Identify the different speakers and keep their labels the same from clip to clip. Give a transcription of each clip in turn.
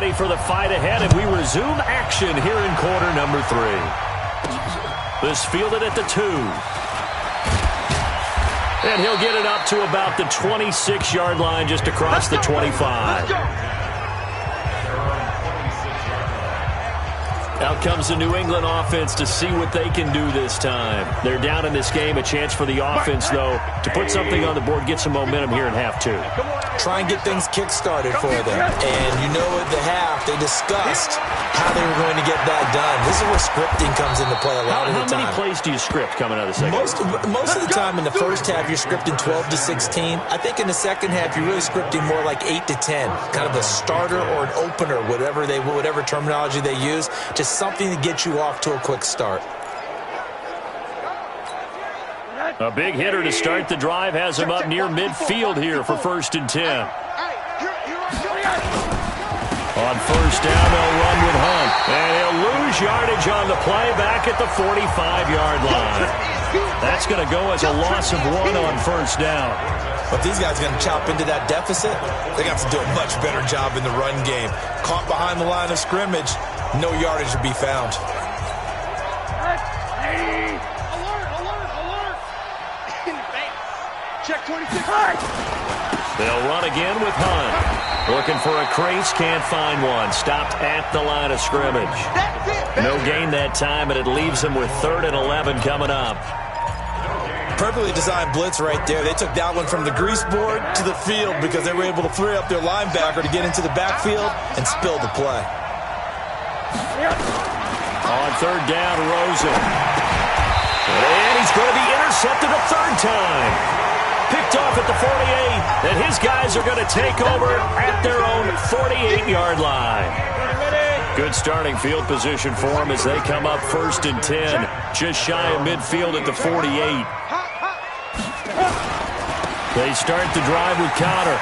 Speaker 1: ready for the fight ahead, and we resume action here in quarter number 3. This fielded at the 2. And he'll get it up to about the 26-yard line, just across the 25. Out comes the New England offense to see what they can do this time. They're down in this game. A chance for the offense, though, to put something on the board, get some momentum here in half 2.
Speaker 2: Try and get things kick-started for them. And you know at the half, they discussed how they were going to get that done. This is where scripting comes into play a lot of the time.
Speaker 1: How many plays do you script coming out of the second?
Speaker 2: Most of the time in the first half, you're scripting 12 to 16. I think in the second half, you're really scripting more like 8 to 10. Kind of a starter or an opener, whatever terminology they use. Just something to get you off to a quick start.
Speaker 1: A big hitter to start the drive has him up near midfield here for 1st and 10. On 1st down, they'll run with Hunt. And he'll lose yardage on the play back at the 45-yard line. That's going to go as a loss of 1 on 1st down.
Speaker 2: But these guys are going to chop into that deficit. They got to do a much better job in the run game. Caught behind the line of scrimmage, no yardage to be found.
Speaker 3: Check 26.
Speaker 1: They'll run again with Hunt. Looking for a crease, can't find one. Stopped at the line of scrimmage. No gain that time, and it leaves them with 3rd and 11 coming up.
Speaker 2: Perfectly designed blitz right there. They took that one from the grease board to the field because they were able to free up their linebacker to get into the backfield and spill the play.
Speaker 1: On 3rd down, Rosen. And he's going to be intercepted a 3rd time. Picked off at the 48, and his guys are going to take over at their own 48-yard line. Good starting field position for them as they come up 1st and 10, just shy of midfield at the 48. They start the drive with Connor.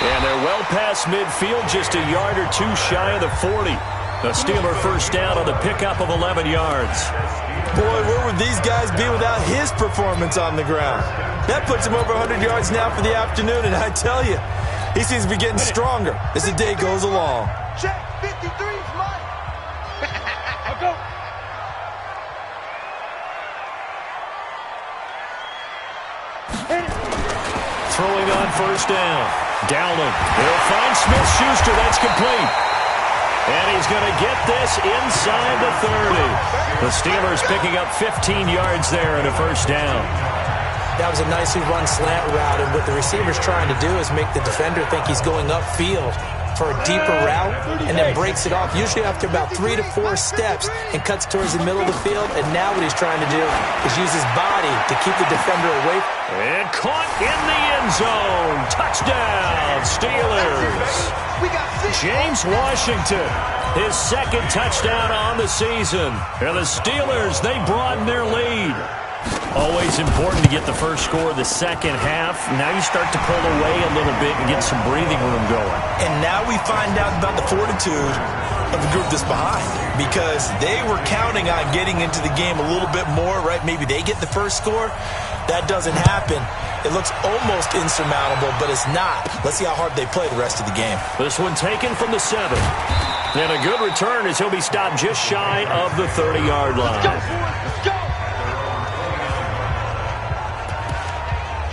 Speaker 1: And they're well past midfield, just a yard or 2 shy of the 40. A Steeler 1st down on the pickup of 11 yards.
Speaker 2: Boy, where would these guys be without his performance on the ground? That puts him over 100 yards now for the afternoon, and I tell you, he seems to be getting stronger as the day goes along.
Speaker 3: Check 53 is mine. I'll go.
Speaker 1: Throwing on 1st down. Dowling. They'll find Smith-Schuster. That's complete. And he's going to get this inside the 30. The Steelers picking up 15 yards there and a 1st down.
Speaker 2: That was a nicely run slant route, and what the receiver's trying to do is make the defender think he's going upfield for a deeper route and then breaks it off, usually after about 3 to 4 steps, and cuts towards the middle of the field. And now what he's trying to do is use his body to keep the defender away.
Speaker 1: And caught in the end zone. Touchdown, Steelers. James Washington, his 2nd touchdown on the season. And the Steelers, they broaden their lead. Always important to get the first score of the second half. Now you start to pull away a little bit and get some breathing room going.
Speaker 2: And now we find out about the fortitude of the group that's behind, because they were counting on getting into the game a little bit more, right? Maybe they get the first score. That doesn't happen. It looks almost insurmountable, but it's not. Let's see how hard they play the rest of the game.
Speaker 1: This one taken from the 7. And a good return as he'll be stopped just shy of the 30-yard line.
Speaker 3: Let's go.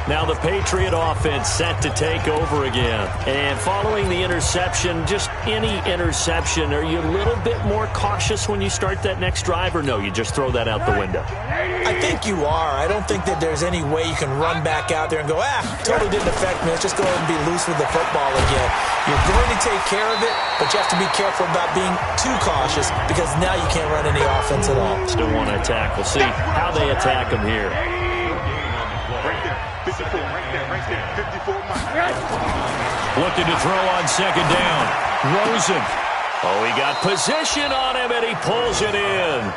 Speaker 1: Now the Patriot offense set to take over again. And following the interception, just any interception, are you a little bit more cautious when you start that next drive, or no, you just throw that out the window?
Speaker 2: I think you are. I don't think that there's any way you can run back out there and go, totally didn't affect me. Let's just go ahead and be loose with the football again. You're going to take care of it, but you have to be careful about being too cautious, because now you can't run any offense at all.
Speaker 1: Still want to attack. We'll see how they attack them here.
Speaker 3: 54, right there, 54 miles.
Speaker 1: Looking to throw on 2nd down. Rosen. Oh, he got position on him, and he pulls it in.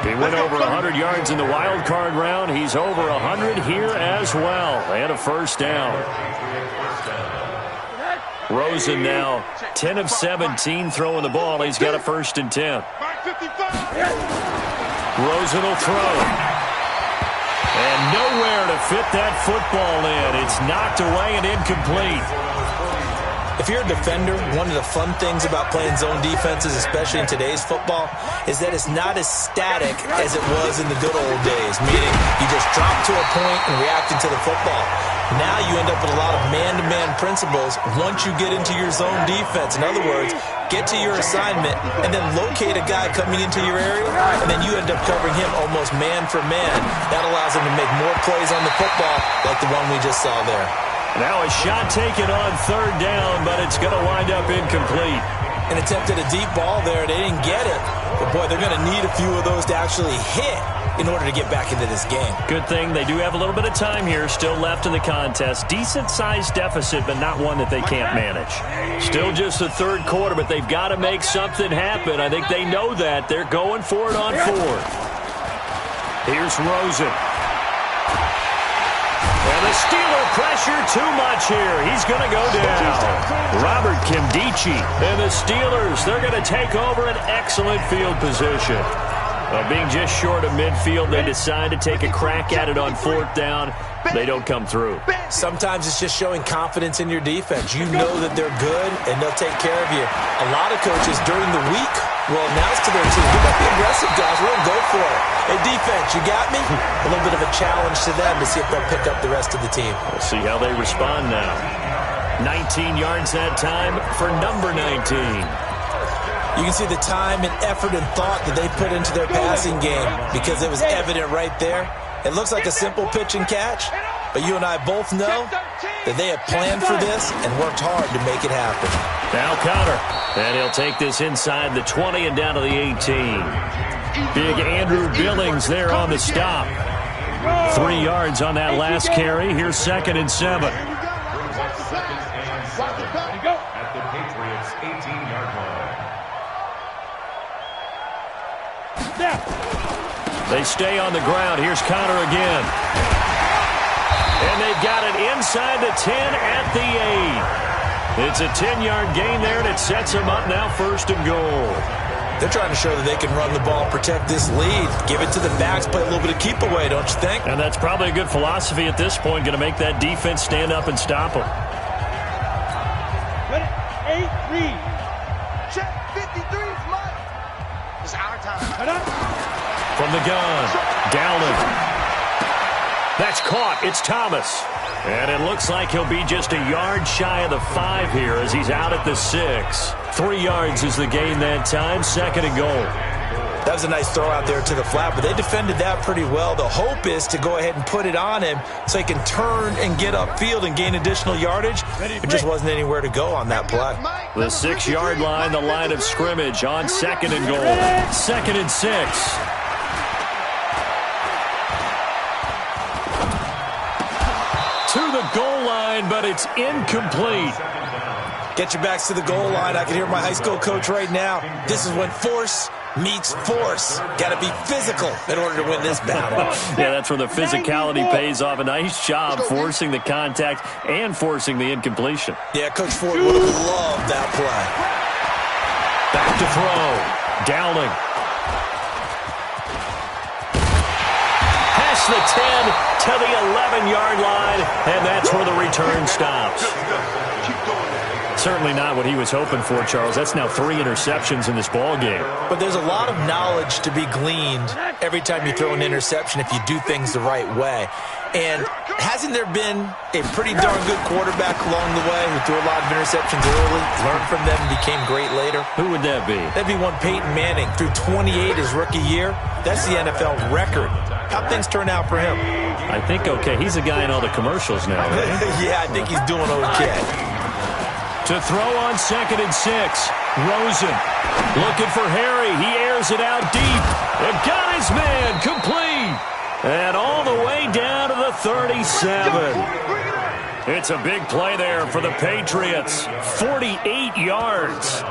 Speaker 1: He went over 100 yards in the wild card round. He's over 100 here as well. And a 1st down. Rosen now 10 of 17 throwing the ball. He's got a 1st and 10. Rosen will throw. And nowhere to fit that football in. It's knocked away and incomplete.
Speaker 2: If you're a defender, one of the fun things about playing zone defenses, especially in today's football, is that it's not as static as it was in the good old days, meaning you just drop to a point and react into the football. Now you end up with a lot of man-to-man principles once you get into your zone defense. In other words, get to your assignment and then locate a guy coming into your area, and then you end up covering him almost man for man. That allows him to make more plays on the football like the one we just saw there.
Speaker 1: Now a shot taken on third down, but it's going to wind up incomplete.
Speaker 2: An attempt at a deep ball there. They didn't get it. But, boy, they're going to need a few of those to actually hit in order to get back into this game.
Speaker 1: Good thing they do have a little bit of time here still left in the contest. Decent-sized deficit, but not one that they can't manage. Still just the third quarter, but they've got to make something happen. I think they know that. They're going for it on fourth. Here's Rosen. And the Steeler pressure too much here. He's going to go down. Robert Nkemdiche. And the Steelers, they're going to take over an excellent field position. Being just short of midfield, they decide to take a crack at it on fourth down. They don't come through.
Speaker 2: Sometimes it's just showing confidence in your defense. You know that they're good, and they'll take care of you. A lot of coaches during the week will announce to their team, "You got to be aggressive, guys. We're going to go for it. Hey, defense, you got me?" A little bit of a challenge to them to see if they'll pick up the rest of the team.
Speaker 1: We'll see how they respond now. 19 yards that time for number 19.
Speaker 2: You can see the time and effort and thought that they put into their passing game because it was evident right there. It looks like a simple pitch and catch, but you and I both know that they have planned for this and worked hard to make it happen.
Speaker 1: Now Conner, and he'll take this inside the 20 and down to the 18. Big Andrew Billings there on the stop. 3 yards on that last carry. Here's 2nd and 7.
Speaker 4: At the Patriots' 18-yard line.
Speaker 1: They stay on the ground. Here's Conner again. And they've got it inside the 10 at the 8. It's a 10-yard gain there, and it sets them up now 1st and goal.
Speaker 2: They're trying to show that they can run the ball and protect this lead. Give it to the backs, play a little bit of keep away, don't you think?
Speaker 1: And that's probably a good philosophy at this point, going to make that defense stand up and stop them.
Speaker 3: Ready? 8, read. Check 53 is mine. It's our time.
Speaker 1: From the gun, Dowling. That's caught. It's Thomas. And it looks like he'll be just a yard shy of the 5 here as he's out at the 6. 3 yards is the gain that time. 2nd and goal.
Speaker 2: That was a nice throw out there to the flat, but they defended that pretty well. The hope is to go ahead and put it on him so he can turn and get upfield and gain additional yardage. It just wasn't anywhere to go on that play.
Speaker 1: The 6-yard line, the line of scrimmage on 2nd and goal. 2nd and 6. To the goal line, but it's incomplete.
Speaker 2: Get your backs to the goal line. I can hear my high school coach right now. This is when force meets force. Got to be physical in order to win this battle.
Speaker 1: Yeah, that's where the physicality pays off. A nice job forcing the contact and forcing the incompletion.
Speaker 2: Yeah, Coach Ford would have loved that play.
Speaker 1: Back to throw. Dowling. Past the 10 to the 11-yard line, and that's where the return stops. Certainly not what he was hoping for, Charles. That's now 3 interceptions in this ball game.
Speaker 2: But there's a lot of knowledge to be gleaned every time you throw an interception if you do things the right way. And hasn't there been a pretty darn good quarterback along the way who threw a lot of interceptions early, learned from them, and became great later?
Speaker 1: Who would that be?
Speaker 2: That'd be one Peyton Manning. Threw 28 his rookie year. That's the NFL record. How'd things turn out for him?
Speaker 1: I think okay. He's a guy in all the commercials now, right?
Speaker 2: Yeah, I think he's doing okay.
Speaker 1: To throw on 2nd and 6. Rosen looking for Harry. He airs it out deep. And got his man complete. And all the way down to the 37. It's a big play there for the Patriots. 48 yards.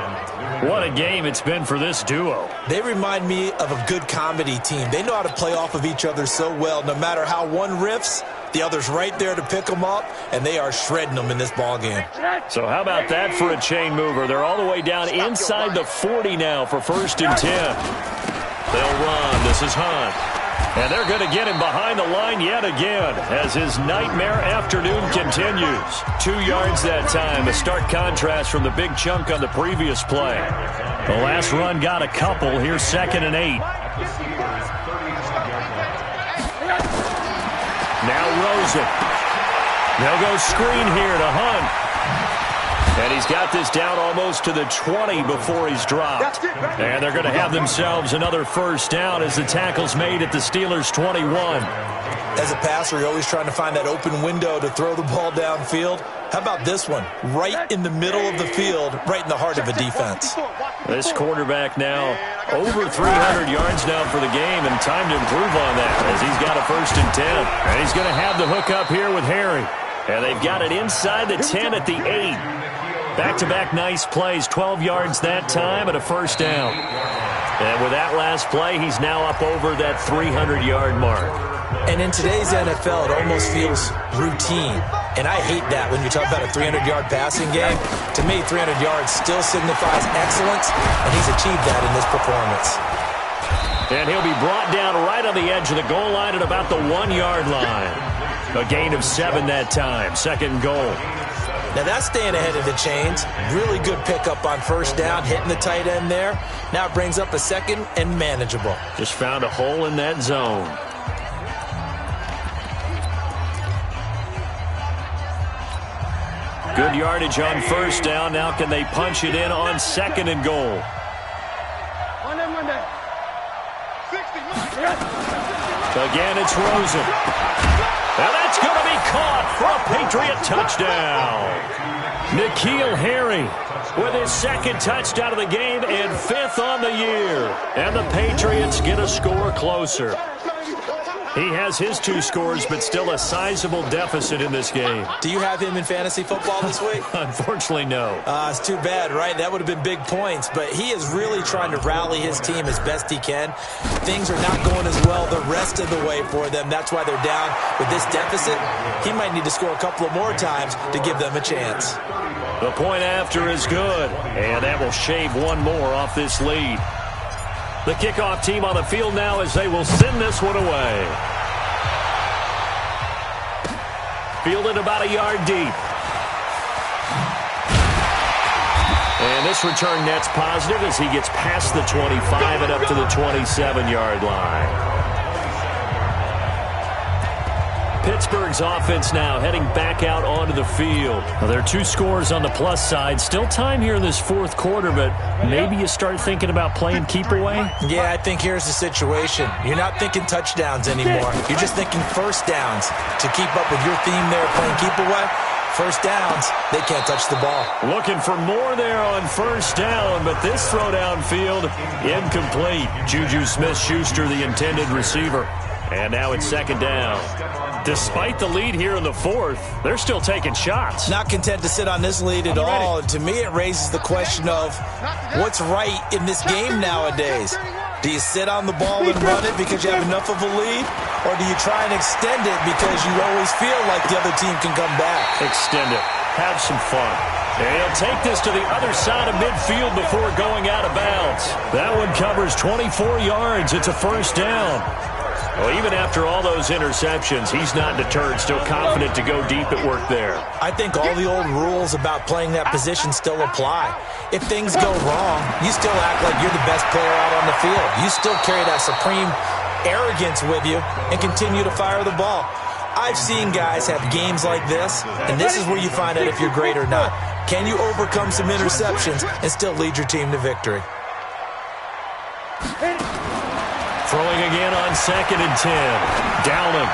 Speaker 1: What a game it's been for this duo.
Speaker 2: They remind me of a good comedy team. They know how to play off of each other so well. No matter how one riffs, the other's right there to pick them up, and they are shredding them in this ballgame.
Speaker 1: So how about that for a chain mover? They're all the way down inside the 40 now for 1st and 10. They'll run. This is Hunt. And they're going to get him behind the line yet again as his nightmare afternoon continues. 2 yards that time, a stark contrast from the big chunk on the previous play. The last run got a couple. Here's 2nd and 8. Now Rosen. They'll go screen here to Hunt. And he's got this down almost to the 20 before he's dropped. And they're going to have themselves another first down as the tackle's made at the Steelers' 21.
Speaker 2: As a passer, you're always trying to find that open window to throw the ball downfield. How about this one? Right in the middle of the field, right in the heart of a defense.
Speaker 1: This quarterback now over 300 yards now for the game, and time to improve on that as he's got a 1st and 10. And he's going to have the hook up here with Harry. And they've got it inside the 10 at the 8. Back-to-back nice plays, 12 yards that time and a 1st down. And with that last play, he's now up over that 300-yard mark.
Speaker 2: And in today's NFL, it almost feels routine. And I hate that when you talk about a 300-yard passing game. To me, 300 yards still signifies excellence, and he's achieved that in this performance.
Speaker 1: And he'll be brought down right on the edge of the goal line at about the 1-yard line. A gain of 7 that time, 2nd and goal.
Speaker 2: Now that's staying ahead of the chains. Really good pickup on 1st down, hitting the tight end there. Now it brings up a 2nd and manageable.
Speaker 1: Just found a hole in that zone. Good yardage on 1st down. Now can they punch it in on 2nd and goal? Again, it's Rosen. Now that's going to be caught for a Patriot touchdown. N'Keal Harry with his 2nd touchdown of the game and 5th on the year. And the Patriots get a score closer. He has his 2 scores, but still a sizable deficit in this game.
Speaker 2: Do you have him in fantasy football this week?
Speaker 1: Unfortunately, no.
Speaker 2: It's too bad, right? That would have been big points, but he is really trying to rally his team as best he can. Things are not going as well the rest of the way for them. That's why they're down with this deficit. He might need to score a couple of more times to give them a chance.
Speaker 1: The point after is good, and that will shave 1 more off this lead. The kickoff team on the field now as they will send this one away. Fielded about a yard deep. And this return net's positive as he gets past the 25 and up to the 27-yard line. Pittsburgh's offense now heading back out onto the field. Well, there are 2 scores on the plus side. Still time here in this 4th quarter, but maybe you start thinking about playing keep away?
Speaker 2: Yeah, I think here's the situation. You're not thinking touchdowns anymore. You're just thinking 1st downs. To keep up with your theme there, playing keep away, 1st downs, they can't touch the ball.
Speaker 1: Looking for more there on 1st down, but this throw downfield, incomplete. Juju Smith-Schuster, the intended receiver. And now it's 2nd down. Despite the lead here in the 4th, they're still taking shots.
Speaker 2: Not content to sit on this lead at all. To me, it raises the question of what's right in this game nowadays. Do you sit on the ball and run it because you have enough of a lead? Or do you try and extend it because you always feel like the other team can come back?
Speaker 1: Extend it. Have some fun. And he'll take this to the other side of midfield before going out of bounds. That one covers 24 yards. It's a 1st down. Well, even after all those interceptions, he's not deterred, still confident to go deep at work there.
Speaker 2: I think all the old rules about playing that position still apply. If things go wrong, you still act like you're the best player out on the field. You still carry that supreme arrogance with you and continue to fire the ball. I've seen guys have games like this, and this is where you find out if you're great or not. Can you overcome some interceptions and still lead your team to victory?
Speaker 1: Throwing again on 2nd and 10. Downing.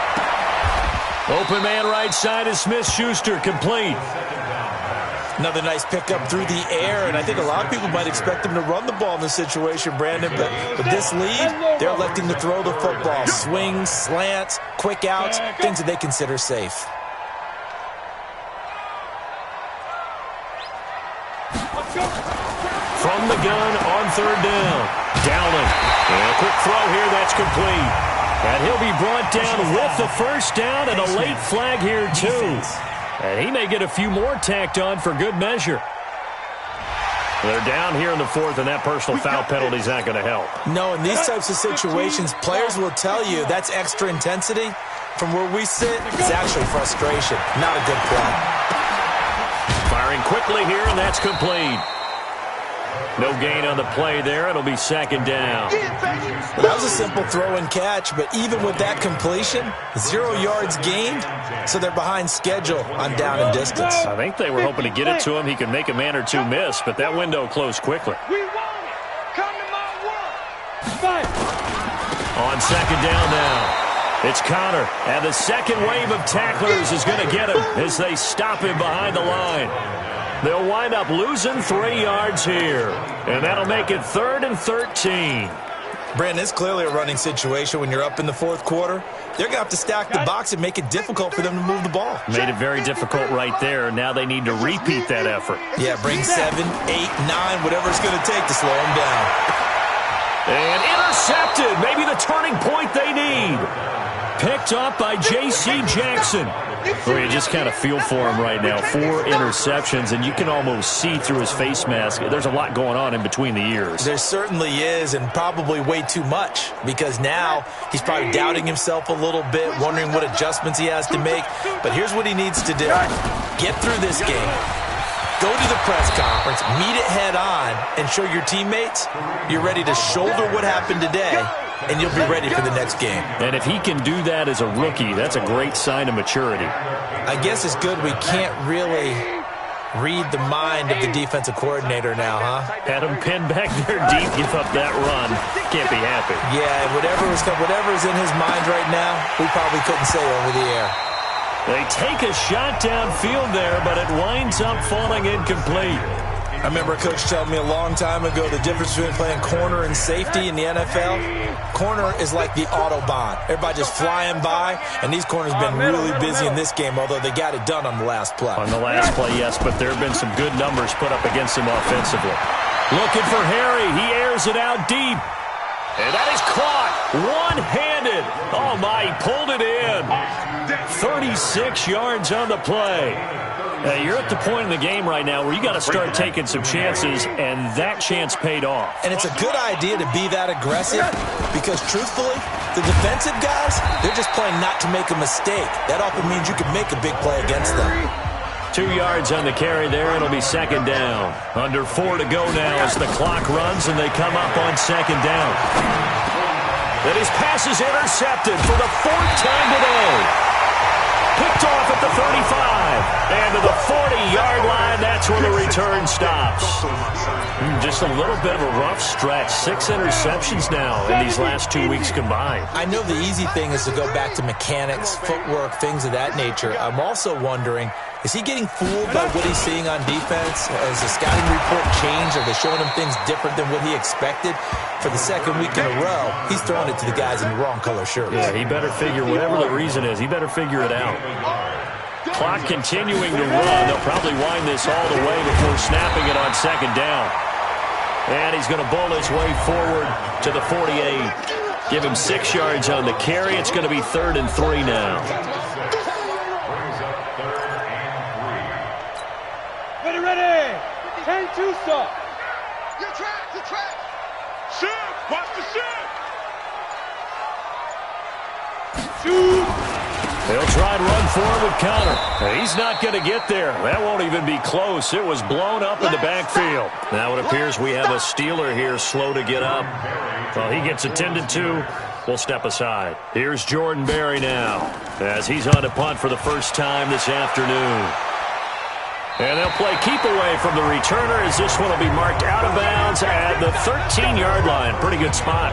Speaker 1: Open man right side is Smith-Schuster, complete.
Speaker 2: Another nice pickup through the air, and I think a lot of people might expect him to run the ball in this situation, Brandon, but with this lead, they're electing to throw the football. Swings, slants, quick outs, things that they consider safe.
Speaker 1: From the gun on 3rd down. Downing. And a quick throw here, that's complete. And he'll be brought down with the 1st down and a late flag here, too. And he may get a few more tacked on for good measure. They're down here in the fourth, and that personal foul penalty is not going to help.
Speaker 2: No, in these types of situations, players will tell you that's extra intensity. From where we sit, it's actually frustration, not a good play.
Speaker 1: Firing quickly here, and that's complete. No gain on the play there. It'll be second down.
Speaker 2: Well, that was a simple throw and catch, but even with that completion, 0 yards gained, so they're behind schedule on down and distance.
Speaker 1: I think they were hoping to get it to him. He could make a man or two miss, but that window closed quickly.
Speaker 3: We want it. Come to my world. Fight.
Speaker 1: On second down now. It's Connor, and the second wave of tacklers is going to get him as they stop him behind the line. They'll wind up losing 3 yards here, and that'll make it 3rd and 13.
Speaker 2: Brandon, it's clearly a running situation when you're up in the fourth quarter. They're going to have to stack the box and make it difficult for them to move the ball.
Speaker 1: Made it very difficult right there. Now they need to repeat that effort.
Speaker 2: Yeah, bring 7, 8, 9, whatever it's going to take to slow them down.
Speaker 1: And intercepted. Maybe the turning point they need. Picked up by J.C. Jackson. Well, you just kind of feel for him right now. 4 interceptions, and you can almost see through his face mask. There's a lot going on in between the ears.
Speaker 2: There certainly is, and probably way too much, because now he's probably doubting himself a little bit, wondering what adjustments he has to make. But here's what he needs to do. Get through this game. Go to the press conference, meet it head on, and show your teammates you're ready to shoulder what happened today, and you'll be ready for the next game.
Speaker 1: And if he can do that as a rookie, that's a great sign of maturity.
Speaker 2: I guess it's good we can't really read the mind of the defensive coordinator now, huh?
Speaker 1: Had him pinned back there deep, give up that run. Can't be happy.
Speaker 2: Yeah, whatever's in his mind right now, we probably couldn't say over the air.
Speaker 1: They take a shot downfield there, but it winds up falling incomplete.
Speaker 2: I remember a coach telling me a long time ago the difference between playing corner and safety in the NFL. Corner is like the Autobahn. Everybody just flying by, and these corners have been really busy in this game, although they got it done on the last play.
Speaker 1: On the last play, yes, but there have been some good numbers put up against him offensively. Looking for Harry. He airs it out deep. And that is caught one-handed. Oh, my, he pulled it in. 36 yards on the play. You're at the point in the game right now where you got to start taking some chances, and that chance paid off.
Speaker 2: And it's a good idea to be that aggressive because, truthfully, the defensive guys, they're just playing not to make a mistake. That often means you can make a big play against them.
Speaker 1: 2 yards on the carry there. It'll be second down. Under 4 to go now as the clock runs, and they come up on second down. And his pass is intercepted for the 4th time today. Picked off at the 35. And to the 40-yard line, that's where the return stops. Just a little bit of a rough stretch. 6 interceptions now in these last 2 weeks combined.
Speaker 2: I know the easy thing is to go back to mechanics, footwork, things of that nature. I'm also wondering, is he getting fooled by what he's seeing on defense? Has the scouting report changed? Are they showing him things different than what he expected? For the second week in a row, he's throwing it to the guys in the wrong color shirts.
Speaker 1: Yeah, he better figure, whatever the reason is, he better figure it out. Clock continuing to run. They'll probably wind this all the way before snapping it on second down. And he's going to bowl his way forward to the 48. Give him 6 yards on the carry. It's going to be 3rd and 3 now.
Speaker 3: Ready. 10-2 stop. Your track. Shoot. Watch the shoot. Shoot.
Speaker 1: They'll try and run forward with Connor. He's not going to get there. That won't even be close. It was blown up in the backfield. Now it appears we have a Steeler here slow to get up. Well, he gets attended to. We'll step aside. Here's Jordan Berry now as he's on to punt for the first time this afternoon. And they'll play keep away from the returner as this one will be marked out of bounds at the 13-yard line. Pretty good spot.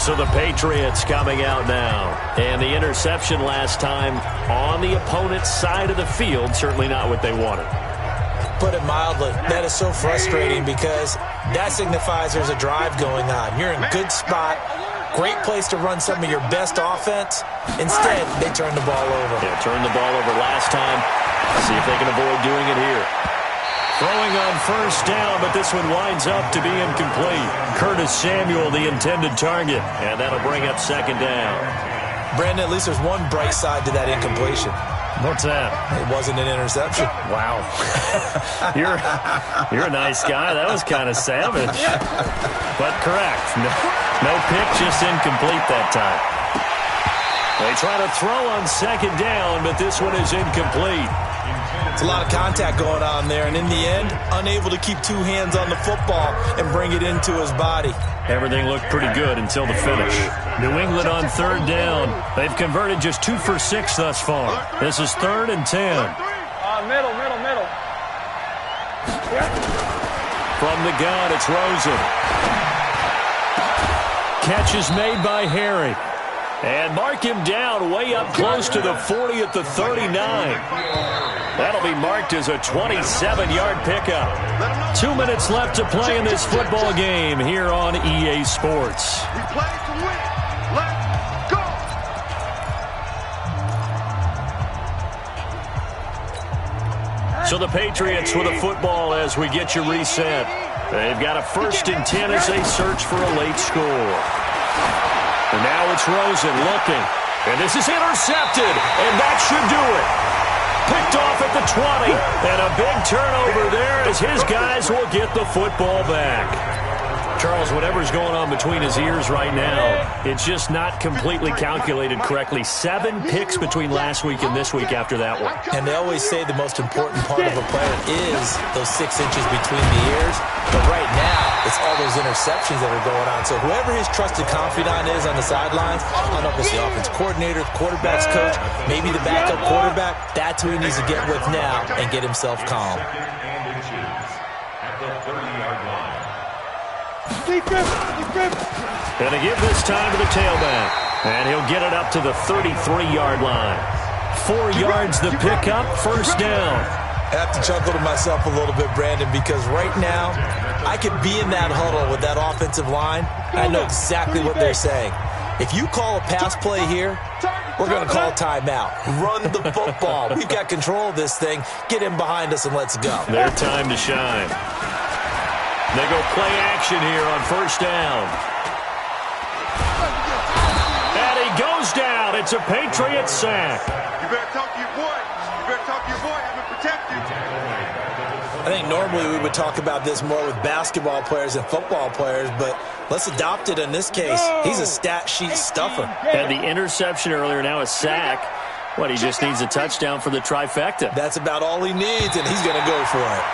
Speaker 1: So the Patriots coming out now. And the interception last time on the opponent's side of the field, certainly not what they wanted.
Speaker 2: Put it mildly, that is so frustrating because that signifies there's a drive going on. You're in a good spot. Great place to run some of your best offense. Instead, they turn the ball over.
Speaker 1: Yeah, turned the ball over last time. See if they can avoid doing it here. Throwing on first down, but this one winds up to be incomplete. Curtis Samuel, the intended target, and that'll bring up second down.
Speaker 2: Brandon, at least there's one bright side to that incompletion.
Speaker 1: What's that?
Speaker 2: It wasn't an interception.
Speaker 1: Wow. You're a nice guy. That was kind of savage. But correct. No pick, just incomplete that time. They try to throw on second down, but this one is incomplete.
Speaker 2: It's a lot of contact going on there, and in the end, unable to keep two hands on the football and bring it into his body.
Speaker 1: Everything looked pretty good until the finish. New England on third down. They've converted just 2 for 6 thus far. This is 3rd and 10.
Speaker 3: Middle.
Speaker 1: From the gun, it's Rosen. Catch is made by Harry. And mark him down way up close to the 40 at the 39. That'll be marked as a 27-yard pickup. 2 minutes left to play in this football game here on EA Sports.
Speaker 3: We play to win. Let's go.
Speaker 1: So the Patriots with a football as we get you reset. They've got a 1st and 10 as they search for a late score. And now it's Rosen looking. And this is intercepted. And that should do it. Picked off at the 20. And a big turnover there as his guys will get the football back. Charles, whatever's going on between his ears right now, it's just not completely calculated correctly. 7 picks between last week and this week after that one.
Speaker 2: And they always say the most important part of a player is those 6 inches between the ears. But right now, it's all those interceptions that are going on. So whoever his trusted confidant is on the sidelines, I don't know if it's the offense coordinator, the quarterback's coach, maybe the backup quarterback, that's who he needs to get with now and get himself calm.
Speaker 4: At the 30-yard line.
Speaker 1: And they give this time to the tailback. And he'll get it up to the 33-yard line. 4 yards the pickup, 1st down.
Speaker 2: I have to chuckle to myself a little bit, Brandon, because right now I could be in that huddle with that offensive line. I know exactly what they're saying. If you call a pass play here, we're going to call a timeout. Run the football. We've got control of this thing. Get in behind us and let's go.
Speaker 1: Their time to shine. They go play action here on 1st down. And he goes down. It's a Patriot sack.
Speaker 3: You better talk to your boy. You better talk to your boy. Have him protected.
Speaker 2: I think normally we would talk about this more with basketball players and football players, but let's adopt it in this case. He's a stat sheet stuffer.
Speaker 1: Had the interception earlier, now a sack. What, he just needs a touchdown for the trifecta.
Speaker 2: That's about all he needs, and he's going to go for it.